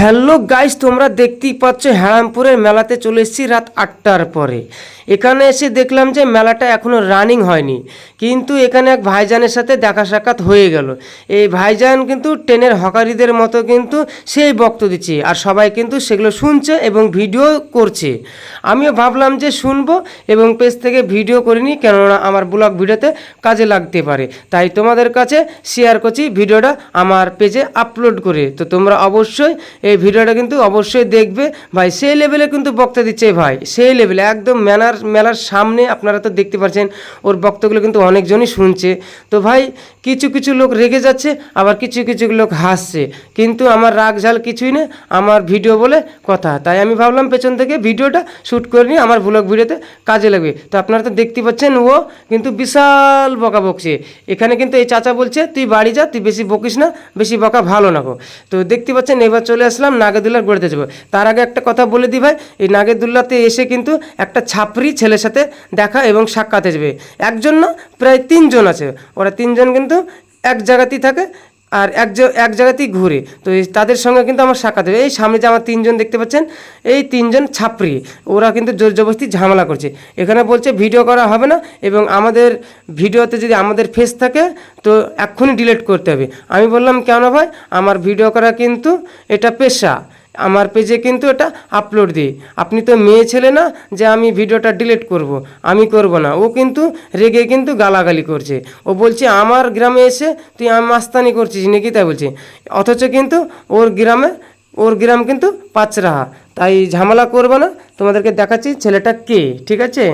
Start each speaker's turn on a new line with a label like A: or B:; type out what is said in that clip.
A: Hello guys, তোমরা দেখতেই পাচ্ছ হ্যারামপুরের মেলাতে চলে এসেছি রাত 8টার পরে। এখানে এসে দেখলাম যে মেলাটা এখনও রানিং হয়নি, কিন্তু এখানে এক ভাইজানের সাথে দেখা সাক্ষাৎ হয়ে গেল। এই ভাইজান কিন্তু ট্রেনের হকারিদের মতো কিন্তু সেই বক্তব্য দিচ্ছে, আর সবাই কিন্তু সেগুলো শুনছে এবং ভিডিও করছে। আমিও ভাবলাম যে শুনবো এবং পেজ থেকে ভিডিও করিনি, কেননা আমার ব্লগ ভিডিওতে কাজে লাগতে পারে, তাই তোমাদের কাছে শেয়ার করছি ভিডিওটা আমার পেজে আপলোড করে। তো তোমরা অবশ্যই এই ভিডিওটা কিন্তু অবশ্যই দেখবে। ভাই সেই লেভেলে কিন্তু বক্তা দিচ্ছে ভাই, সেই লেভেলে একদম মেলার সামনে আপনারা তো দেখতে পাচ্ছেন, ওর বক্তগুলো কিন্তু অনেকজনই শুনছে। তো ভাই কিছু কিছু লোক রেগে যাচ্ছে, আবার কিছু কিছু লোক হাসছে, কিন্তু আমার রাগ ঝাল কিছুই নেই, আমার ভিডিও বলে কথা। তাই আমি ভাবলাম পেছন থেকে ভিডিওটা শ্যুট করে নিয়ে আমার ব্লগ ভিডিওতে কাজে লাগবে। তো আপনারা তো দেখতে পাচ্ছেন ও কিন্তু বিশাল বকা বকছে। এখানে কিন্তু এই চাচা বলছে তুই বাড়ি যা, তুই বেশি বকিস না, বেশি বকা ভালো না গো। তো দেখতে পাচ্ছেন এবার চলে আসলাম নাগেরদোল্লার গোড়াতে যাবো। তার আগে একটা কথা বলে দিই ভাই, এই নাগেরদোল্লাতে এসে কিন্তু একটা ছাপরি ছেলের সাথে দেখা এবং সাক্ষাৎ যাবে। একজন না, প্রায় 3জন আছে। ওরা 3জন কিন্তু এক জায়গাতেই থাকে আর এক জায়গাতেই ঘুরে। তো তাদের সঙ্গে কিন্তু আমার সাক্ষাৎ হবে। এই সামনে যে আমার 3জন দেখতে পাচ্ছেন, এই 3জন ছাপরি, ওরা কিন্তু জোর জবরদস্তি ঝামেলা করছে। এখানে বলছে ভিডিও করা হবে না, এবং আমাদের ভিডিওতে যদি আমাদের ফেস থাকে তো এক্ষুনি ডিলিট করতে হবে। আমি বললাম কেন ভাই, আমার ভিডিও করা কিন্তু এটা পেশা, আমার পেজে কিন্তু এটা আপলোড দিই। আপনি তো মেয়ে ছেলে না যে আমি ভিডিওটা ডিলিট করব, আমি করব না। ও কিন্তু রেগে কিন্তু গালাগালি করছে। ও বলছে আমার গ্রামে এসে তুই মাস্তানি করছিস নাকি, তাই বলছে। অথচ কিন্তু ওর গ্রাম কিন্তু পাঁচরাহা। তাই ঝামেলা করবে না, তোমাদেরকে দেখাচ্ছি ছেলেটা কে, ঠিক আছে।